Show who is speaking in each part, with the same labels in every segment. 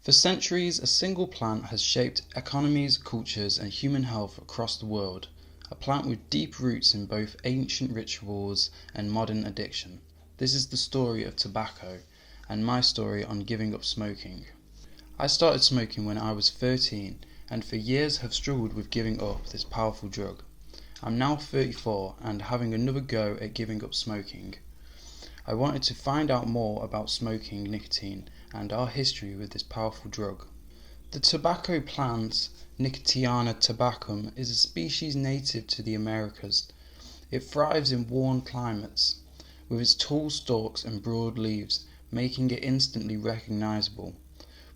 Speaker 1: For centuries, a single plant has shaped economies, cultures, and human health across the world, a plant with deep roots in both ancient rituals and modern addiction. This is the story of tobacco, and my story on giving up smoking. I started smoking when I was 13, and for years have struggled with giving up this powerful drug. I'm now 34 and having another go at giving up smoking. I wanted to find out more about smoking nicotine and our history with this powerful drug. The tobacco plant, Nicotine tabacum, is a species native to the Americas. It thrives in warm climates, with its tall stalks and broad leaves, making it instantly recognizable.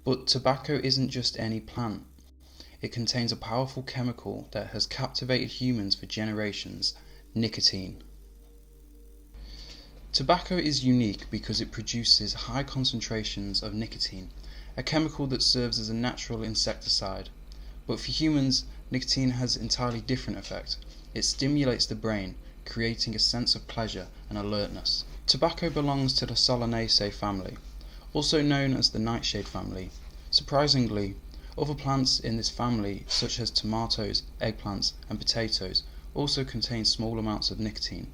Speaker 1: But tobacco isn't just any plant. It contains a powerful chemical that has captivated humans for generations, nicotine. Tobacco is unique because it produces high concentrations of nicotine, a chemical that serves as a natural insecticide. But for humans, nicotine has an entirely different effect. It stimulates the brain, creating a sense of pleasure and alertness. Tobacco belongs to the Solanaceae family, also known as the nightshade family. Surprisingly, other plants in this family, such as tomatoes, eggplants, and potatoes, also contain small amounts of nicotine.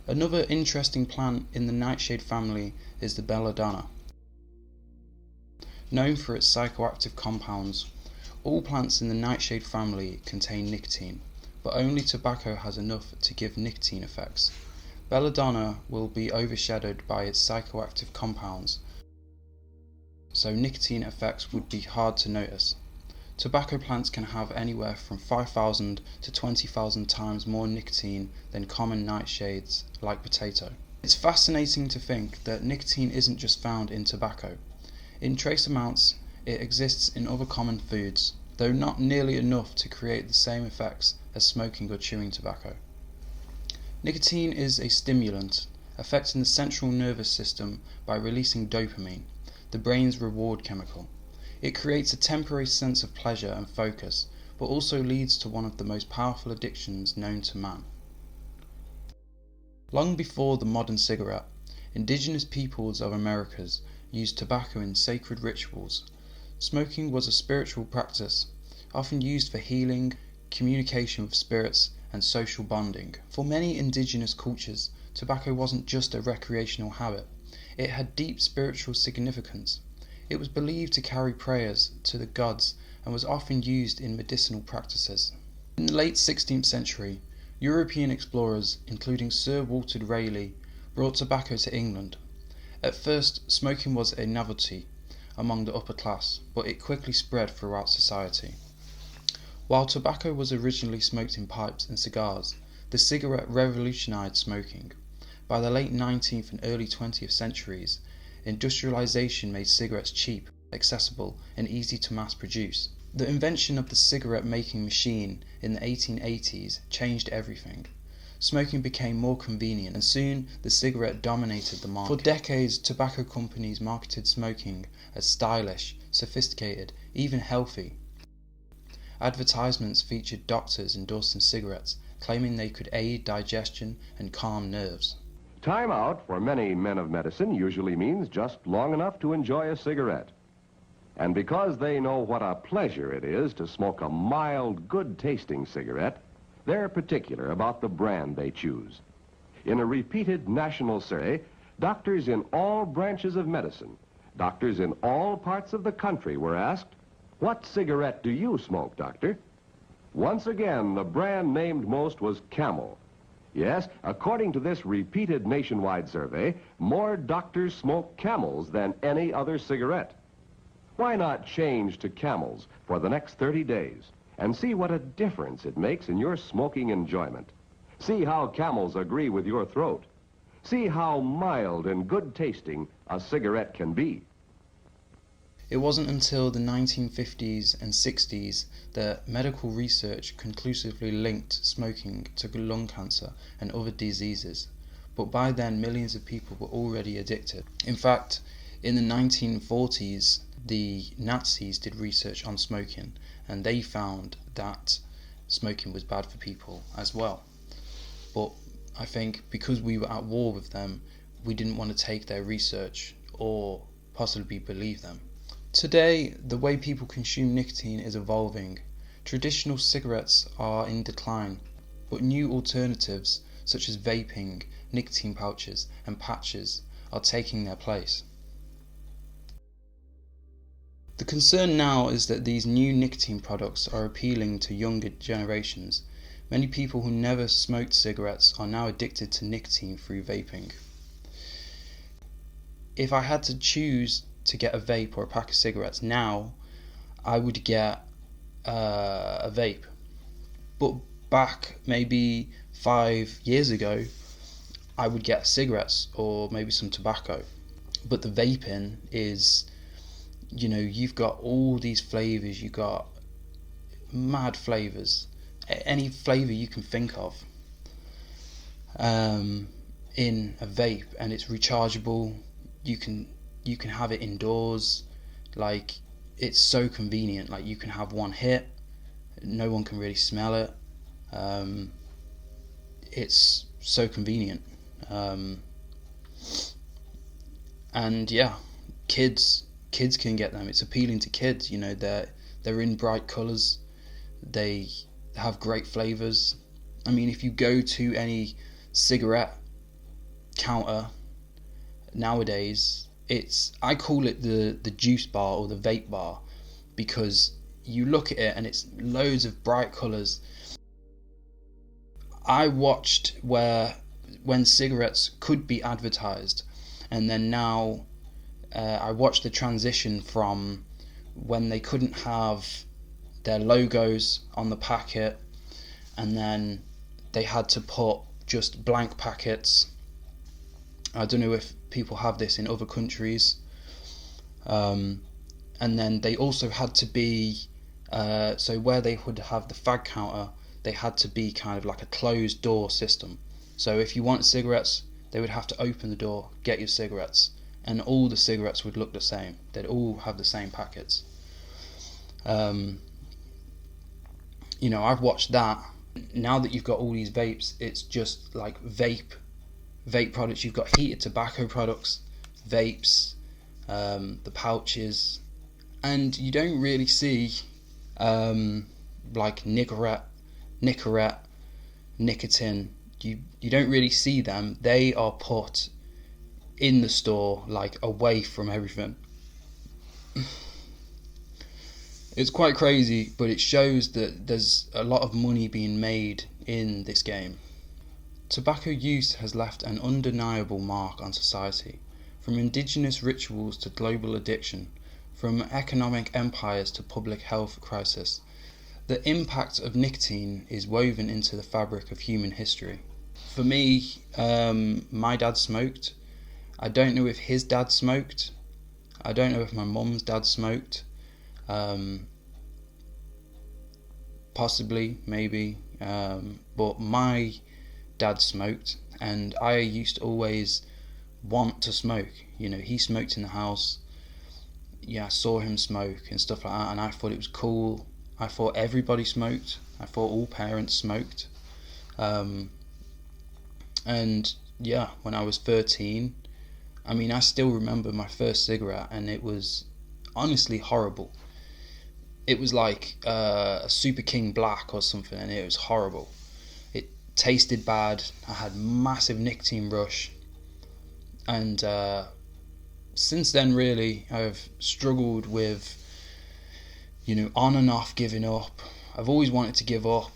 Speaker 1: Another interesting plant in the nightshade family is the belladonna. Known for its psychoactive compounds, all plants in the nightshade family contain nicotine, but only tobacco has enough to give nicotine effects. Belladonna will be overshadowed by its psychoactive compounds, so nicotine effects would be hard to notice. Tobacco plants can have anywhere from 5,000 to 20,000 times more nicotine than common nightshades like potato. It's fascinating to think that nicotine isn't just found in tobacco. In trace amounts, it exists in other common foods, though not nearly enough to create the same effects as smoking or chewing tobacco. Nicotine is a stimulant, affecting the central nervous system by releasing dopamine, the brain's reward chemical. It creates a temporary sense of pleasure and focus, but also leads to one of the most powerful addictions known to man. Long before the modern cigarette, indigenous peoples of Americas used tobacco in sacred rituals. Smoking was a spiritual practice, often used for healing, communication with spirits, and social bonding. For many indigenous cultures, tobacco wasn't just a recreational habit, it had deep spiritual significance. It was believed to carry prayers to the gods and was often used in medicinal practices. In the late 16th century, European explorers, including Sir Walter Raleigh, brought tobacco to England. At first, smoking was a novelty among the upper class, but it quickly spread throughout society. While tobacco was originally smoked in pipes and cigars, the cigarette revolutionized smoking. By the late 19th and early 20th centuries, industrialization made cigarettes cheap, accessible, and easy to mass produce. The invention of the cigarette making machine in the 1880s changed everything. Smoking became more convenient, and soon the cigarette dominated the market. For decades, tobacco companies marketed smoking as stylish, sophisticated, even healthy. Advertisements featured doctors endorsing cigarettes, claiming they could aid digestion and calm nerves.
Speaker 2: Time out for many men of medicine usually means just long enough to enjoy a cigarette. And because they know what a pleasure it is to smoke a mild, good-tasting cigarette, they're particular about the brand they choose. In a repeated national survey, doctors in all branches of medicine, doctors in all parts of the country were asked, "What cigarette do you smoke, doctor?" Once again, the brand named most was Camel. Yes, according to this repeated nationwide survey, more doctors smoke Camels than any other cigarette. Why not change to Camels for the next 30 days and see what a difference it makes in your smoking enjoyment? See how Camels agree with your throat. See how mild and good-tasting a cigarette can be.
Speaker 1: It wasn't until the 1950s and 60s that medical research conclusively linked smoking to lung cancer and other diseases, but by then millions of people were already addicted. In fact, in the 1940s, the Nazis did research on smoking, and they found that smoking was bad for people as well. But I think because we were at war with them, we didn't want to take their research or possibly believe them. Today, the way people consume nicotine is evolving. Traditional cigarettes are in decline, but new alternatives such as vaping, nicotine pouches, and patches are taking their place. The concern now is that these new nicotine products are appealing to younger generations. Many people who never smoked cigarettes are now addicted to nicotine through vaping. If I had to choose to get a vape or a pack of cigarettes now, I would get a vape. But back maybe 5 years ago, I would get cigarettes or maybe some tobacco. But the vaping is, you've got all these flavors, you've got mad flavors, any flavor you can think of in a vape, and it's rechargeable. You can have it indoors. Like, it's so convenient. Like, you can have one hit, no one can really smell it. It's so convenient. And yeah, kids can get them. It's appealing to kids. They're in bright colours. They have great flavours. I mean, if you go to any cigarette counter nowadays, I call it the juice bar or the vape bar, because you look at it and it's loads of bright colours. I watched when cigarettes could be advertised, and then now I watched the transition from when they couldn't have their logos on the packet, and then they had to put just blank packets. I don't know if people have this in other countries. And then they also had to be, so where they would have the fag counter, they had to be kind of like a closed door system. So if you wanted cigarettes, they would have to open the door, get your cigarettes, and all the cigarettes would look the same. They'd all have the same packets. I've watched that. Now that you've got all these vapes, it's just like vape products. You've got heated tobacco products, vapes, the pouches, and you don't really see like Nicorette, nicotine. You don't really see them. They are put in the store, like, away from everything. It's quite crazy, but it shows that there's a lot of money being made in this game. Tobacco use has left an undeniable mark on society, from indigenous rituals to global addiction, from economic empires to public health crisis. The impact of nicotine is woven into the fabric of human history. For me, my dad smoked. I don't know if his dad smoked. I don't know if my mum's dad smoked. Possibly, maybe. But my dad smoked, and I used to always want to smoke. He smoked in the house. Yeah, I saw him smoke and stuff like that, and I thought it was cool. I thought everybody smoked. I thought all parents smoked. And yeah, when I was 13, I still remember my first cigarette, and it was honestly horrible. It was like a Super King Black or something, and it was horrible. It tasted bad. I had massive nicotine rush, and since then, really, I've struggled with, on and off giving up. I've always wanted to give up.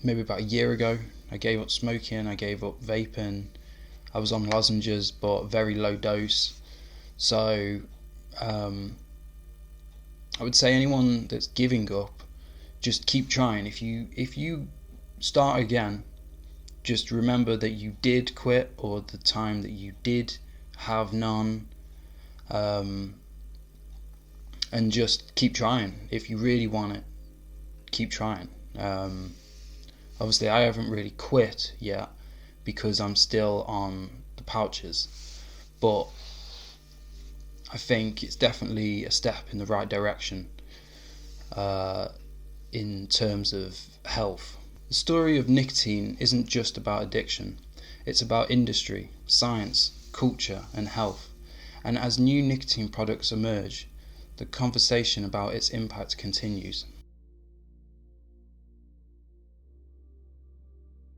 Speaker 1: Maybe about a year ago, I gave up smoking, I gave up vaping. I was on lozenges, but very low dose. So I would say anyone that's giving up, just keep trying. If you start again, just remember that you did quit, or the time that you did have none, and just keep trying. If you really want it, keep trying. Obviously I haven't really quit yet because I'm still on the pouches, but I think it's definitely a step in the right direction in terms of health. The story of nicotine isn't just about addiction. It's about industry, science, culture and health. and as new nicotine products emerge, the conversation about its impact continues.